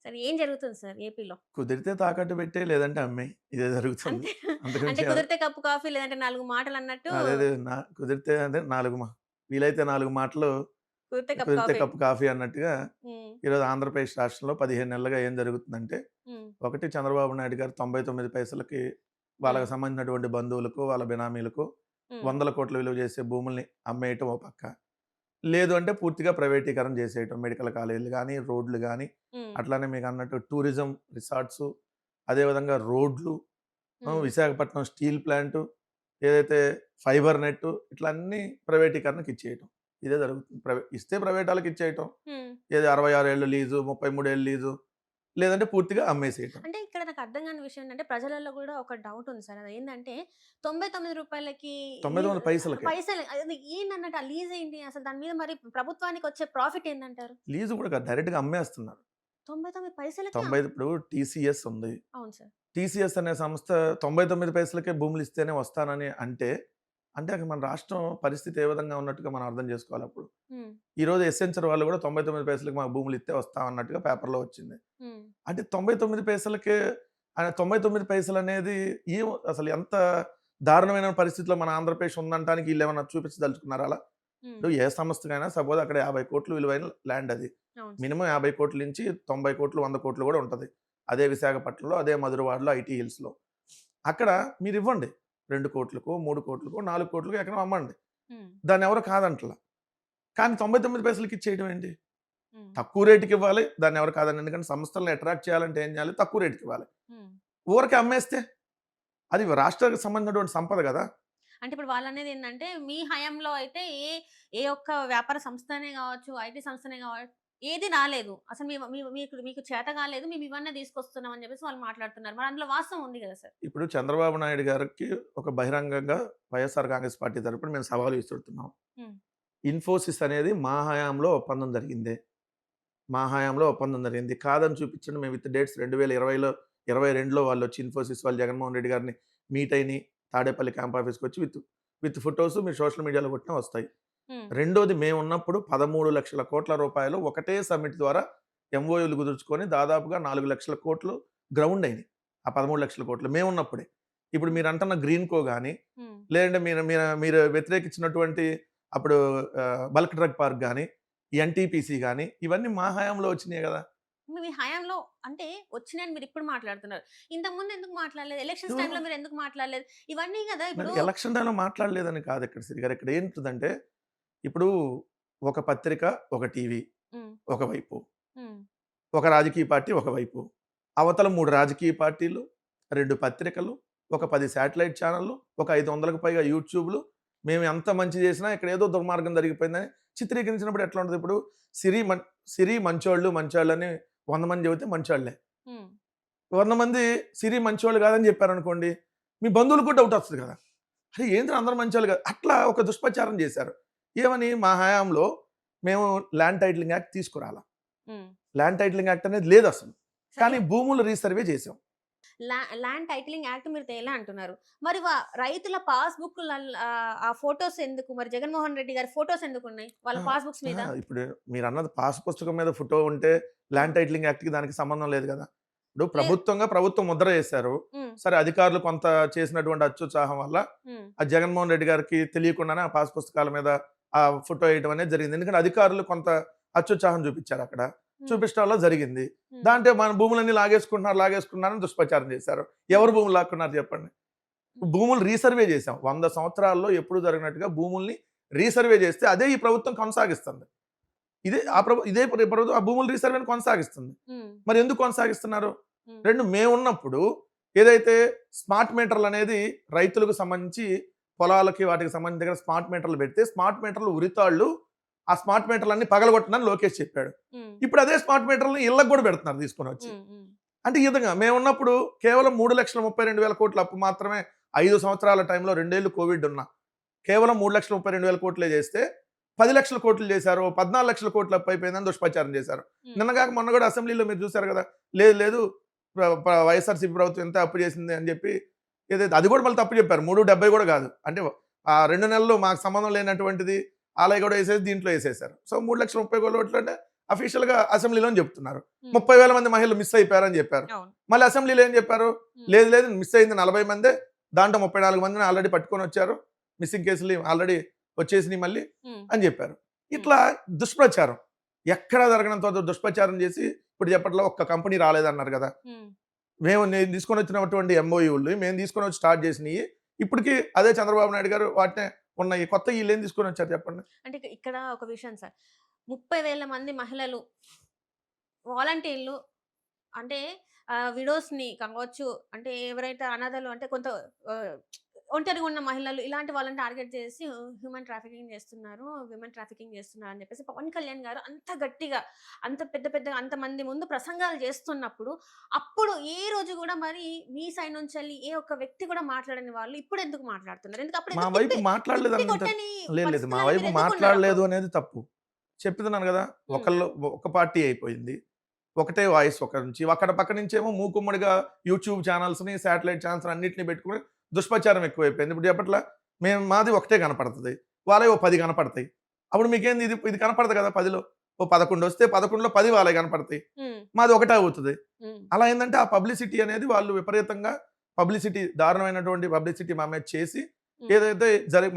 సరే ఏం జరుగుతుంది సార్ ఏపీలో? కుదిరితే తాకట్టు పెట్టేయి లేదంటే అమ్మేయి. ఇదే జరుగుతుంది. అంతే. అంటే అంతకుమించి కుదిరితే కప్పు కాఫీ లేదంటే 4 మాటలన్నట్టు అదేదే కుదిరితే అంటే 4 వీలైతే 4 మాటలు, కుదిరితే కప్పు కుదిరితే కాఫీ. కప్పు కాఫీ అన్నట్టుగా హ్మ్. ఈరోజు ఆంధ్రప్రదేశ్ రాష్ట్రంలో 15 నెలలుగా ఏం జరుగుతుందంటే, హ్మ్. ఒకటి చంద్రబాబు నాయుడు గారు 99 పైసలకి హ్మ్. వాళ్ళకి సంబంధించినటువంటి బంధువులకు, వాళ్ళ బినామీలకు హ్మ్. వందల కోట్ల విలువ చేసే భూముల్ని అమ్మేయటం ఓ పక్క. లేదు అంటే పూర్తిగా ప్రైవేటీకరణ చేసేయటం. మెడికల్ కాలేజీలు గానీ, రోడ్లు గానీ, హ్మ్. అట్లానే మీకన్నట్టు టూరిజం రిసార్ట్సు, అదేవిధంగా రోడ్లు, హ్మ్. విశాఖపట్నం స్టీల్ ప్లాంటు, ఏదైతే ఫైబర్ నెట్టు ఇట్లా అన్నీ ప్రైవేటీకరణకి ఇచ్చేయటం. ఇదే జరుగుతుంది. ఇస్తే ప్రైవేట్ ఆళ్ళకి ఇచ్చేయటం. హ్మ్. ఏది 66 ఏళ్ల లీజు, 33 ఏళ్ల లీజు, లేదంటే పూర్తిగా అమ్మేసేయటం. అంటే ఇక్కడ నాకు అర్థం కాని విషయం ఏంటంటే ప్రజలలో కూడా ఒక డౌట్ ఉంది సార్. అదేంటంటే రూ. 99కి లీజ్ 99 పైసలకే. పైసలు అది ఏందన్నట్టు ఆ లీజ్ ఏంటి? అసలు దాని మీద మరి ప్రభుత్వానికి వచ్చే ప్రాఫిట్ ఏందంటారు? లీజు కూడా కాదు డైరెక్ట్‌గా అమ్మేస్తున్నారు. 99 పైసలకే 90 ఇప్పుడు టీసీఎస్ ఉంది. అవును సార్. టీసీఎస్ అనే సంస్థ 99 పైసలకే భూములిస్తేనే వస్తానని అంటే, అంటే అక్కడ మన రాష్ట్రం పరిస్థితి ఏ విధంగా ఉన్నట్టుగా మనం అర్థం చేసుకోవాలప్పుడు. హ్మ్. ఈరోజు ఎసెన్షియల్ వాళ్ళు కూడా 99 పైసలకి మాకు భూములిత్తే వస్తాం అన్నట్టుగా పేపర్‌లో వచ్చింది. హ్మ్. అంటే 99 పైసలకే 99 పైసలనేది అసలు ఎంత దారుణమైన పరిస్థితిలో మన ఆంధ్రప్రదేశ్ ఉందంటానికి ఈళ్ళేమన్నా చూపించదలుచుకున్నారా అలా? హ్మ్. ఇప్పుడు ఏ సంస్థకైనా సపోజ్ అక్కడ 50,00,00,000 విలువైన ల్యాండ్ అది. అవును సార్. మినిమమ్ 50,00,00,000 నుంచి 90,00,00,000, 100,00,00,000 కూడా ఉంటది. అదే విశాఖపట్నంలో, అదే మధురవాడలో, ఐటీ హిల్స్‌లో. అక్కడ మీరివ్వండి. 2,00,00,000కో, 3,00,00,000కో, 4,00,00,000కో ఎకరం అమ్మండి. హ్మ్. దాన్నెవరు కాదంటల. కానీ 99 పైసలకి ఇచ్చేయడం ఏంటి? హ్మ్. తక్కువ రేట్‌కివ్వాలి. దాన్నెవరు కాదనరు. ఎందుకంటే సంస్థల్ని అట్రాక్ట్ చేయాలంటే ఏం చేయాలి? తక్కువ రేట్‌కివ్వాలి. హ్మ్. ఊరికే అమ్మేస్తే? అది రాష్ట్రానికి సంబంధించినటువంటి సంపద గదా! అంటే ఇప్పుడు వాళ్ళనేదేందంటే, మీ హయాంలో అయితే ఏ ఒక్క వ్యాపార సంస్థనే గావచ్చు, ఐటీ సంస్థనే ఏది రాలేదు. అసలు మీకు చేత కాలేదు. మేము ఇవన్నీ తీసుకొస్తున్నాం అని చెప్పేసి వాళ్ళు మాట్లాడుతున్నారు. మరి అందులో వాస్తవం ఉంది గదా సార్. ఇప్పుడు చంద్రబాబు నాయుడు గారికి ఒక బహిరంగంగా వైఎస్ఆర్ కాంగ్రెస్ పార్టీ తరపున మేము సవాలు విసురుతున్నాం. హ్మ్. ఇన్ఫోసిస్ అనేది మా హయాంలో ఒప్పందం జరిగిందే. మా హయాంలో ఒప్పందం జరిగింది. కాదని చూపించండి మేము విత్ డేట్స్ 2020లో 22లో వాళ్ళొచ్చి ఇన్ఫోసిస్ వాళ్ళు జగన్మోహన్ రెడ్డి గారిని మీట్ అయిని తాడేపల్లి క్యాంప్ ఆఫీస్‌కొచ్చి విత్ ఫోటోస్ మీరు సోషల్ మీడియాలో కొట్టినా వస్తాయి. హ్మ్. రెండోది మేమున్నప్పుడు 13,00,00,000 రూపాయలు ఒకటే సమ్మిట్ ద్వారా ఎంఓయూలు కుదుర్చుకొని దాదాపుగా 4,00,000 గ్రౌండ్ అయినాయి. ఆ 13,00,000 మేమున్నప్పుడే. ఇప్పుడు హ్మ్. మీరంటున్న గ్రీన్‌కో గాని, హ్మ్. లేదంటే మీరు మీరు మీరు వ్యతిరేకించినటువంటి అప్పుడు బల్క్ డ్రగ్ పార్క్ గాని, ఎన్‌టీపీసీ గాని ఇవన్నీ మా హయాంలో వచ్చినియే గదా! మీ హయాంలో అంటే వచ్చినాయని మీరిప్పుడు మాట్లాడుతున్నారు. ఇంతకుముందు ఎందుకు మాట్లాడలేదు? ఎలక్షన్స్ ఇదిగో టైమ్‌లో మీరెందుకు మాట్లాడలేదు? ఇవన్నీ గదా! నేను ఇప్పుడు ఎలక్షన్ టైమ్‌లో మాట్లాడలేదని కాదు ఇక్కడ సిరిగారు. ఇక్కడ ఏంటిదంటే, ఇప్పుడు ఒక పత్రిక, ఒక టీవీ హ్మ్. ఒకవైపు. హ్మ్. ఒక రాజకీయ పార్టీ ఒకవైపు. అవతల 3 రాజకీయ పార్టీలు, 2 పత్రికలు, ఒక హ్మ్. 10 శాటిలైట్ ఛానెల్‌లు, ఒక 500కి పైగా యూట్యూబ్‌లు. మేము ఎంత మంచి చేసినా ఇక్కడేదో దుర్మార్గం జరిగిపోయిందని చిత్రీకరించినప్పుడు ఎట్లా ఉంటది? ఇప్పుడు సిరి మం సిరి మంచోళ్ళు, మంచోళ్ళని 100 మంది చెబితే మంచోళ్ళే. హ్మ్. 100 మంది సిరి మంచోళ్ళు కాదని చెప్పారనుకోండి, మీ బంధువులకు కూడా డౌట్ వస్తది కదా! అరే! ఏందిరా అందరూ మంచోళ్ళు కాదు. అట్లా ఒక దుష్ప్రచారం చేశారు. ఏమని? మా హయాంలో మేము ల్యాండ్ టైటిలింగ్ యాక్ట్ తీసుకురాలా. హ్మ్. ల్యాండ్ టైటిలింగ్ యాక్ట్ అనేది లేదసలు. సరే కానీ భూములు రీసర్వే చేసాం. ల్యాండ్ టైటిలింగ్ యాక్ట్ మీరు తేలే అంటున్నారు. మరి రైతుల ఆ ఫోటోస్ ఎందుకు? మరి జగన్‌మోహన్ రెడ్డి గారి ఫోటోస్ ఎందుకున్నాయి? వాళ్ళ ఆ! పాస్‌బుక్స్ మీద? ఇప్పుడు మీరన్నది పాస్ పుస్తకం మీద ఫోటో ఉంటే హ్మ్. ల్యాండ్ టైటిలింగ్ యాక్ట్‌కి దానికి సంబంధం లేదు గదా! ఇప్పుడు లేదు. ప్రభుత్వం ముద్ర చేశారు. హ్మ్. సరే అధికారులు కొంత చేసినటువంటి అత్యుత్సాహం వల్ల హ్మ్. ఆ జగన్‌మోహన్ రెడ్డి గారికి తెలియకుండానే ఆ పాస్ పుస్తకాల మీద ఆ ఫోటో ఎయటం అనేది జరిగింది. ఎందుకంటే అధికారులు కొంత అత్యుత్సాహం చూపిచ్చారక్కడ. హ్మ్. చూపించడం వల్ల జరిగింది. హ్మ్. దాంట్లో మన భూములన్నీ లాగేసుకుంటున్నారని దుష్ప్రచారం చేశారు. హ్మ్. ఎవరు భూములు లాక్కున్నారు చెప్పండి? హ్మ్. భూములు రీసర్వే చేసాం. 100 సంవత్సరాల్లో ఎప్పుడు జరిగినట్టుగా భూముల్ని రీసర్వే చేస్తే అదే ఈ ప్రభుత్వం కొనసాగిస్తుంది. హ్మ్. ఇదే ప్రభుత్వం ఆ భూముల రీసర్వేని కొనసాగిస్తుంది. హ్మ్. మరి ఎందుకు కొనసాగిస్తున్నారు? హ్మ్. 2 మేమున్నప్పుడు ఏదైతే స్మార్ట్ మీటర్లనేది రైతులకు సంబంధించి పొలాలకి వాటికి సంబంధించి దగ్గర స్మార్ట్ మీటర్లు పెడితే స్మార్ట్ మీటర్లు ఉరితాళ్ళు ఆ స్మార్ట్ మీటర్లన్నీ పగలగొట్టనని లోకేష్ చెప్పాడు. హ్మ్. ఇప్పుడు అదే స్మార్ట్ మీటర్‌లని ఇళ్ళకి గూడా పెడుతున్నారు తీసుకొనొచ్చి. హ్మ్. హ్మ్. అంటే ఈ విధంగా మేమున్నప్పుడు కేవలం 3,32,000 అప్పు మాత్రమే 5 సంవత్సరాల టైంలో 2 ఏళ్లు కోవిడ్ ఉన్నా. కేవలం 3,32,000 చేస్తే 10,00,000 చేశారు. 14,00,000 అప్పు అయిపోయిందని దుష్ప్రచారం చేశారు. హ్మ్. నిన్నగాక మొన్న కూడా అసెంబ్లీలో మీరు చూసారు కదా! లేదు లేదు ప్ర ప్ర వైఎస్ఆర్‌సీపీ ప్రభుత్వం ఇంత అప్పు చేసింది అని చెప్పి ఏదైతే అది కూడా మళ్ళీ తప్పు చెప్పారు. 3,70 కూడా కాదు. అంటే ఆ 2 నెలలు మాకు సంబంధం లేనటువంటిది ఆలయ కూడా ఏసేసి దీంట్లో ఏసేశారు. సో, 3,30,000 అంటే అఫీషియల్గా అసెంబ్లీలో చెప్తున్నారు. ఉమ్, 30,000 మంది మహిళలు మిస్ అయిపోయారని చెప్పారు. అవును. మళ్ళీ అసెంబ్లీలో ఏం చెప్పారు? ఉమ్, లేదు లేదు మిస్ అయింది 40 మందే, దాంట్లో 34 మందిని ఆల్రెడీ పట్టుకొని వచ్చారు, మిస్సింగ్ కేసులు ఆల్రెడీ వచ్చేసినాయి మళ్ళీ ఉమ్, అని చెప్పారు. ఉమ్, ఇట్లా దుష్ప్రచారం ఎక్కడా జరగనంత దుష్ప్రచారం చేసి ఇప్పుడు చెప్పట్లో ఒక్క కంపెనీ రాలేదన్నారు కదా. ఉమ్. నేను తీసుకొని వచ్చినటువంటి ఎంఓయూలు మేము తీసుకొని వచ్చి స్టార్ట్ చేసినవి ఇప్పటికీ అదే చంద్రబాబు నాయుడు గారు వాటినే ఉన్నాయి. కొత్త వీళ్ళు ఏం తీసుకొని వచ్చారు చెప్పండి. అంటే ఇక్కడ ఒక విషయం సార్, 30,000 మంది మహిళలు వాలంటీర్లు అంటే విడోస్‌ని కావచ్చు, అంటే ఎవరైతే అనాథలు అంటే కొంత ఆహ్, ఒంటరిగా ఉన్న మహిళలు ఇలాంటి వాళ్ళని టార్గెట్ చేసి హ్యూమన్ ట్రాఫికింగ్ చేస్తున్నారు, విమెన్ ట్రాఫికింగ్ చేస్తున్నారు అని చెప్పేసి పవన్ కళ్యాణ్ గారు అంత గట్టిగా, అంత పెద్ద పెద్దగా అంతమంది ముందు ప్రసంగాలు చేస్తున్నప్పుడు, అప్పుడు ఏ రోజు కూడా మరి మీ సైడ్ నుంచెళ్ళి ఏ ఒక్క వ్యక్తి కూడా మాట్లాడని వాళ్ళు ఇప్పుడు ఎందుకు మాట్లాడుతున్నారు? ఎందుకు అప్పుడు మా ఎందుకు వైపు తిప్పి మాట్లాడలేదు తిప్పి అన్నంత కొట్టని లేదు లేదు మా పరిస్థితులలో వైపు మీరు ఎందుకు ఉన్నారు మాట్లాడలేదు అప్పుడు? అనేది తప్పు. చెప్తున్నాను కదా. హ్మ్. ఒకళ్ళు ఒక పార్టీ అయిపోయింది. ఒకటే వాయిస్ ఒక నుంచి అక్కడ పక్క నుంచేమో మూకుమ్మడిగా యూట్యూబ్ ఛానల్స్‌ని, శాటిలైట్ ఛానల్స్ అన్నిటిని పెట్టుకొని దుష్ప్రచారం ఎక్కువైపోయింది. ఇప్పుడు చెప్పట్లా మాది ఒకటే కనపడతది. వాళ్ళవి ఓ 10 కనపడతాయి. అప్పుడు మీకేంది ఇది ఇది కనపడదు కదా 10లో. ఓ 11 వస్తే 11లో 10 వాళ్ళయి కనపడతాయి. హ్మ్. మాది ఒకటే అవుతది. హ్మ్. అలా ఏందంటే ఆ పబ్లిసిటీ అనేది వాళ్ళు విపరీతంగా పబ్లిసిటీ దారుణమైనటువంటి పబ్లిసిటీ మా మీద చేసి హ్మ్. ఏదైతే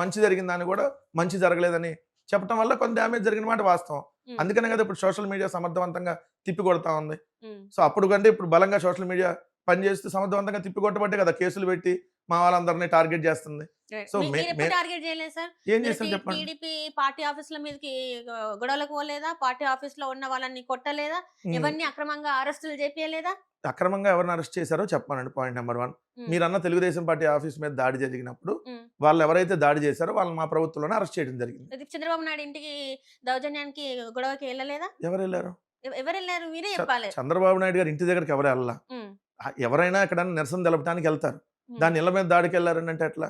మంచి జరిగిందని కూడా మంచి జరగలేదని చెప్పడం వల్ల కొంత డ్యామేజ్ జరిగిన మాట వాస్తవం. హ్మ్. అందుకనే కదా ఇప్పుడు సోషల్ మీడియా సమర్థవంతంగా తిప్పికొడతా ఉంది. హ్మ్. సో అప్పుడు కంటే ఇప్పుడు బలంగా సోషల్ మీడియా పనిచేస్తూ సమర్థవంతంగా తిప్పికొట్టబట్టే కదా కేసులు పెట్టి మా వాళ్ళందరినీ టార్గెట్ చేస్తుంది. రైట్. సో మీరెప్పుడు టార్గెట్ చేయలేదు సార్? ఏం మీరు చేసాం చెప్పండి. టీడీపీ పార్టీ ఆఫీస్‌ల మీదకి గొడవలకు పోలేదా? పార్టీ ఆఫీస్‌లో ఉన్న వాళ్ళని కొట్టలేదా? హ్మ్. ఎవరిని అక్రమంగా అరెస్టులు చేపియలేదా? అక్రమంగా ఎవరిని అరెస్ట్ చేశారో చెప్పమనండి పాయింట్ నంబర్ 1. హ్మ్. మీరన్న తెలుగుదేశం పార్టీ ఆఫీస్ మీద దాడి జరిగినప్పుడు హ్మ్. వాళ్ళు ఎవరైతే దాడి చేశారో వాళ్ళని మా ప్రభుత్వంలోనే అరెస్ట్ చేయడం జరిగింది. ఇది చంద్రబాబు నాయుడు ఇంటికి దౌర్జన్యానికి గొడవకి ఎళ్ళలేదా? ఎవరెళ్లారు? ఎవరెళ్లారు? మీరే చ చెప్పాలి. చంద్రబాబు నాయుడు గారి ఇంటి దగ్గరికి ఎవరు ఎళ్ళలా. హ్మ్. ఎవరైనా ఎక్కడైనా నిరసన తెలపడానికి ఎళ్తారు. హ్మ్. దాని ఇళ్ళ మీద దాడికెళ్లారనంటే ఎట్లా?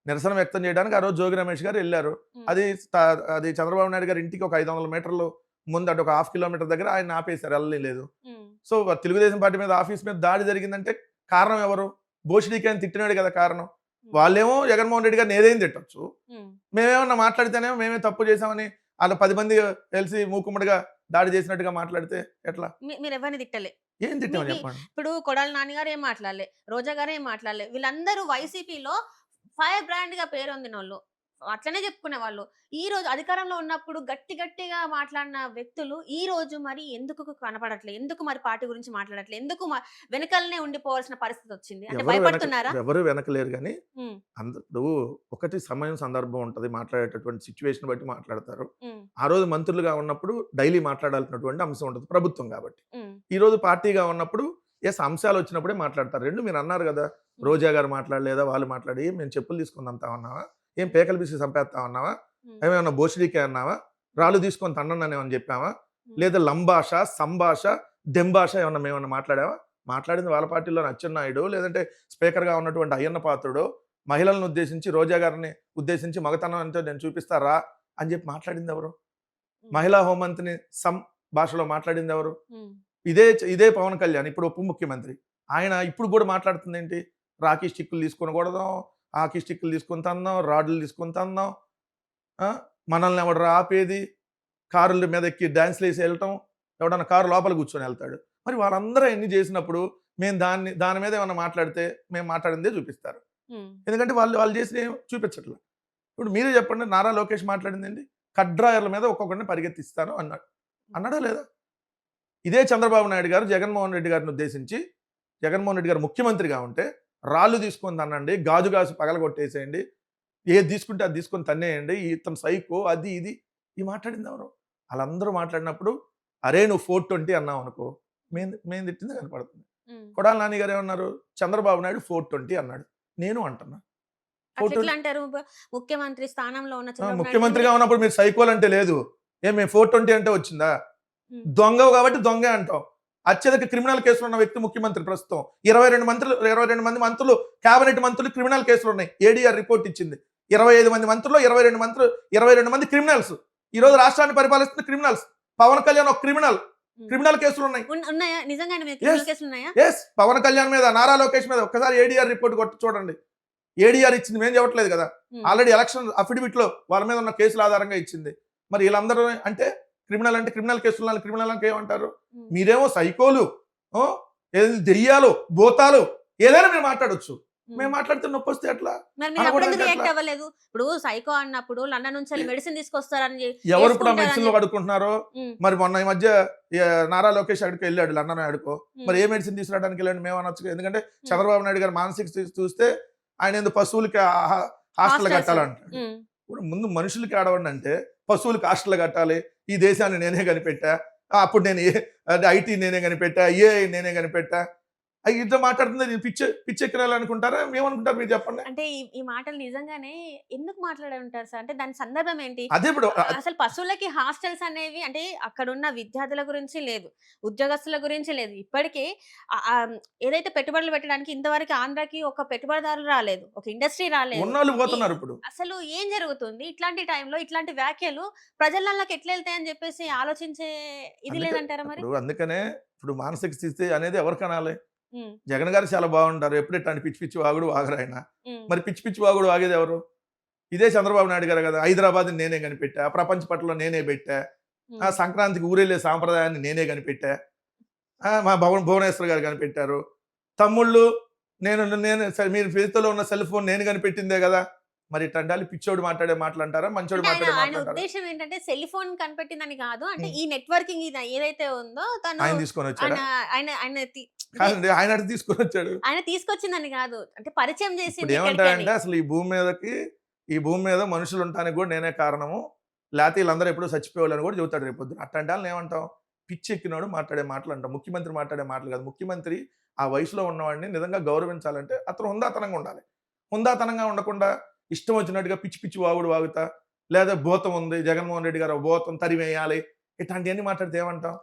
నిరసన వ్యక్తం చేయడానికి ఆ రోజు జోగి రమేష్ గారు ఎళ్లారు. హ్మ్. అది చంద్రబాబు నాయుడు గారి ఇంటికి ఒక 500 మీటర్లు ముందు అటు ఒక హాఫ్ కిలోమీటర్ దగ్గర ఆయన ఆపేశారు. ఎళ్ళనీయలేదు. హ్మ్. సో తెలుగుదేశం పార్టీ మీద ఆఫీస్ మీద దాడి జరిగిందంటే కారణం ఎవరు? బోషిడీకి అని తిట్టినాడు కదా కారణం. హ్మ్. వాళ్ళేమో జగన్మోహన్ రెడ్డి గారిని ఏదైనా తిట్టొచ్చు. హ్మ్. మేమేమన్నా మాట్లాడితేనేమో మేమే తప్పు చేశామని ఆళ్ళు 10 మంది కలిసి మూకుమ్మడిగా దాడి చేసినట్టుగా మాట్లాడితే ఎట్లా? మీరెవరిని తిట్టలే. ఏం మీ తిట్టామని మీ చెప్పండి. ఇప్పుడు కొడాలి నాని గారు ఏం మాట్లాడలే. రోజా గారు ఏం మాట్లాడలే. వీళ్ళందరూ వైసీపీలో ఫైర్ బ్రాండ్‌గా పేరొందినోళ్ళు. అట్లనే చెప్పుకునేవాళ్ళు. ఈ రోజు అధికారంలో ఉన్నప్పుడు గట్టి గట్టిగా మాట్లాడిన వ్యక్తులు ఈ రోజు మరి ఎందుకు కనపడట్లే? ఎందుకు మరి పార్టీ గురించి మాట్లాడట్లే? ఎందుకు వెనకాలనే ఉండిపోవాల్సిన పరిస్థితి వచ్చింది? అంటే భయపడుతున్నారా? ఎవరు వెనకలేరు గానీ హ్మ్. ఇప్పుడు ఒకటి సమయం, సందర్భం ఉంటది. మాట్లాడేటటువంటి సిట్యుయేషన్ బట్టి మాట్లాడతారు. హ్మ్. ఆ రోజు మంత్రులుగా ఉన్నప్పుడు డైలీ మాట్లాడాల్సినటువంటి అంశం ఉంటది. ప్రభుత్వం కాబట్టి. హ్మ్. ఈరోజు పార్టీగా ఉన్నప్పుడు అంశాలొచ్చినప్పుడే మాట్లాడతారు. 2 మీరన్నారు గదా. హ్మ్. రోజా గారు మాట్లాడలేదా? వాళ్ళు మాట్లాడి మేము చెప్పులు తీసుకొని తంతా ఉన్నామా? ఏం హ్మ్. పేకలు పిసికి చంపేత్తా ఉన్నామా? హ్మ్. ఏమేమన్నా భోషుడికే అన్నావా? రాళ్ళు తీసుకొని తన్నండి అని ఏమన్నా చెప్పామా? హ్మ్. లేదా లంబాష, సంభాష, దెంబాష ఏమన్నా మేమన్నా మాట్లాడామా? మాట్లాడింది వాళ్ళ పార్టీలోని అచ్చెన్నాయుడో, లేదంటే స్పీకర్‌గా ఉన్నటువంటి అయ్యన్న పాత్రుడో, మహిళలను ఉద్దేశించి, రోజా గారిని ఉద్దేశించి మగతనం ఎంతో నేను చూపిస్తా రా అని చెప్పి మాట్లాడిందెవరు? హ్మ్. మహిళా హోంమంత్రిని భాషలో మాట్లాడిందెవరు? హ్మ్. ఇదే పవన్ కళ్యాణ్ ఇప్పుడు ఉప ముఖ్యమంత్రి. ఆయన ఇప్పుడు గూడా మాట్లాడుతుందేంటి? రాకీ స్టిక్కులు తీసుకొని కొడదాం, హాకీ స్టిక్కులు తీసుకొని తందాం, రాడ్లు తీసుకొని తందాం. ఆ! మనల్ని ఎవడురా ఆపేది? కారుల మీద ఎక్కి డాన్స్‌లేసి ఎళ్ళటం. ఎవడన్నా కారు లోపల కూర్చొని ఎళ్తాడు. మరి వాళ్ళందరూ అయన్నీ చేసినప్పుడు మేము దాని మీద ఏమన్నా మాట్లాడితే మేము మాట్లాడిందే చూపిస్తారు. హ్మ్. ఎందుకంటే వాళ్ళు చేసినయి చూపించట్ల. ఇప్పుడు మీరే చెప్పండి నారా లోకేష్ మాట్లాడిందేంటి? కట్ డ్రాయర్ల మీద ఒక్కొక్కడిని పరిగెత్తిస్తాను అన్నాడు. అన్నాడా లేదా? ఇదే చంద్రబాబు నాయుడు గారు జగన్మోహన్ రెడ్డి గారిని ఉద్దేశించి, జగన్మోహన్ రెడ్డి గారు ముఖ్యమంత్రిగా ఉంటే, రాళ్ళు తీసుకొని తన్నండి, గాజు పగలగొట్టేసేయండి, ఏది తీసుకుంటే అది తీసుకొని తన్నేయండి, ఇతను సైకో అది ఇది. మాట్లాడిందెవరు? ఆళ్ళందరూ మాట్లాడినప్పుడు, అరేయ్! నువ్వు 420 అన్నావనుకో, మేము తిట్టిందే కనపడుతుంది. హ్మ్. కొడాలి నాని గారు ఏమన్నారు? చంద్రబాబు నాయుడు 420 అన్నాడు. నేను అంటున్నా. అట్లెట్లా 420 అంటారు? ముఖ్యమంత్రి స్థానంలో ఉన్న చంద్రబాబు నాయుడు ముఖ్యమంత్రిగా ఉన్నప్పుడు మీరు సైకోలంటే లేదు. మేము 420 అంటే వచ్చిందా? హ్మ్. దొంగవు కాబట్టి దొంగే అంటాం. అత్యధిక క్రిమినల్ కేసులు ఉన్న వ్యక్తి ముఖ్యమంత్రి ప్రస్తుతం. 22 మంది మంత్రులు, కేబినెట్ మంత్రులు క్రిమినల్ కేసులున్నాయి. ఏడీఆర్ రిపోర్ట్ ఇచ్చింది. 25 మంది మంత్రుల్లో 22 మంది క్రిమినల్స్. ఈరోజు రాష్ట్రాన్ని పరిపాలిస్తున్న క్రిమినల్స్. పవన్ కళ్యాణ్ ఒక క్రిమినల్. హ్మ్. క్రిమినల్ కేసులున్నాయి. ఉన్నాయా? నిజంగానే మీకు యెస్. క్రిమినల్ కేసులున్నాయా? పవన్ కళ్యాణ్ మీద, నారా లోకేష్ మీద ఒక్కసారి ఏడీఆర్ రిపోర్ట్ కొట్టి చూడండి. ఏడీఆర్ ఇచ్చింది మేము చెప్పట్లేదు కదా. హ్మ్. ఆల్రెడీ ఎలక్షన్ అఫిడవిట్‌లో వాళ్ళ మీద ఉన్న కేసుల ఆధారంగా ఇచ్చింది. మరి వీళ్ళందరూ అంటే క్రిమినల్ అంటే క్రిమినల్ కేసులు క్రిమినల్ అంటే ఏమంటారు? ఉమ్, మీరేమో సైకోలు, ఆ, ఏది దెయ్యాలు, భూతాలు ఏదైనా మీరు మాట్లాడొచ్చు. ఉమ్. మేము మాట్లాడితే నొప్పి వస్తే ఎట్లా? మరి మీరు అప్పుడు అనకూడదంటే ఎందుకు రియాక్ట్ ఎట్లా? అవ్వలేదు? ఇప్పుడు సైకో అన్నప్పుడు లండన్ నుంచి వెళ్ళి మెడిసిన్ తీసుకొస్తారని ఎవరు ఇప్పుడు ఆ వేసుకుంటారని మెడిసిన్ లో చెప్పి కడుక్కుంటున్నారో? ఉమ్, మరి మొన్న ఈ మధ్య నారా లోకేష్ అక్కడికి వెళ్ళాడు, లండన్ ఆడుకో. మరి ఉమ్, ఏ మెడిసిన్ తీసుకురావడానికి వెళ్ళండి మేము అనొచ్చు. ఎందుకంటే ఉమ్. చంద్రబాబు నాయుడు గారు మానసిక స్థితి చూస్తే ఆయన ఎందుకు పశువులకి హాస్టల్ హాస్టల్స్. కట్టాలంటాడు. ఉమ్, ఇప్పుడు ముందు మనుషులకి ఆడవండి అంటే పశువులకి హాస్టల్ కట్టాలి. ఈ దేశాన్ని నేనే కనిపెట్టా, అప్పుడు నేను ఐటీ నేనే కనిపెట్టా, ఏఐ నేనే కనిపెట్టా. ఇట్లా మాట్లాడుతుంది నేను పిచ్చెక్కిరాలనుకుంటారా? ఏమనుకుంటారు మీరు చెప్పండి? అంటే ఈ మాటలు నిజంగానే ఎందుకు మాట్లాడి ఉంటారు సార్? అంటే దాని సందర్భం ఏంటి? అదే ఇప్పుడు అసలు పశువులకి హాస్టల్స్ అనేవి అంటే అక్కడున్న విద్యార్థుల గురించి లేదు, ఉద్యోగస్తుల గురించి లేదు. ఇప్పటికే ఏదైతే పెట్టుబడులు పెట్టడానికి ఇంతవరకు ఆంధ్రాకి ఒక పెట్టుబడిదారులు రాలేదు, ఒక ఇండస్ట్రీ రాలేదు. ఉన్నోళ్ళు ఈ పోతున్నారు ఇప్పుడు. అసలు ఏం జరుగుతుంది? ఇట్లాంటి టైంలో ఇట్లాంటి వ్యాఖ్యలు ప్రజలకి ఎట్లా వెళ్తాయని చెప్పేసి ఆలోచించే ఇది లేదంటారా మరి? అందుకనే ఇప్పుడు మానసిక స్థితి అనేది ఎవరు కనాలి? ఉమ్, జగన్ గారు చాలా బాగుంటారు. ఎప్పుడు ఇట్లాంటి పిచ్చి పిచ్చి వాగుడు వాగరు ఆయన. ఉమ్, మరి పిచ్చి పిచ్చి వాగుడు వాగేది ఎవరు? ఇదే చంద్రబాబు నాయుడు గారు కదా. హైదరాబాద్ నేనే కనిపెట్టా, ప్రపంచ పటంలో నేనే పెట్టా, ఉమ్, సంక్రాంతికి ఊరెళ్ళే సాంప్రదాయాన్ని నేనే కనిపెట్టా, మా భువనేశ్వర్ గారు కనిపెట్టారు. తమ్ముళ్ళు నేను నేను మీరు చేతిలో ఉన్న సెల్ ఫోన్ నేను కనిపెట్టిందే కదా. మరి ఇట్లాంటి పిచ్చోడు మాట్లాడే మాటలు అంటారా, మంచోడు అంటే ఆయన మాట్లాడే ఆయన మాటలు అంటారా? ఉద్దేశ్యం ఏంటంటే సెల్ ఫోన్ కనిపెట్టిందని కాదు. అంటే ఉమ్. ఈ నెట్వర్కింగ్ ఇది ఏదైతే ఉందో తను ఆయన తీసుకొని వచ్చాడా? ఆయన ఆయన ఆయన తి- అంటే కాదండి, ఆయన అటు తీసుకొని వచ్చాడు. ఆయన తీసుకొచ్చిందని కాదు, అంటే పరిచయం ఇప్పుడు చేసింది ఇక్కడికి అని. ఏమంటారంటే అసలు ఈ భూమి మీద మనుషులు ఉండటానికి కూడా నేనే కారణము, లేకపోతే వీళ్ళందరూ ఎప్పుడూ చచ్చిపోయేవాళ్ళని కూడా చెబుతాడు రేపొద్దున. అట్లాంటి వాళ్ళని ఏమంటాం? పిచ్చెక్కినోడు మాట్లాడే మాటలు అంటాం. ముఖ్యమంత్రి మాట్లాడే మాటలు కాదు. ముఖ్యమంత్రి ఆ వయసులో ఉన్నవాడిని నిజంగా గౌరవించాలంటే అతను హుందాతనంగా ఉండాలి. హుందాతనంగా ఉండకుండా ఇష్టం వచ్చినట్టుగా పిచ్చి పిచ్చి వాగుడు వాగుతా, లేదా భూతం ఉంది, జగన్మోహన్ రెడ్డి గారు భూతం తరిమేయాలి, ఇట్లాంటివన్నీ మాట్లాడితే ఏమంటాం?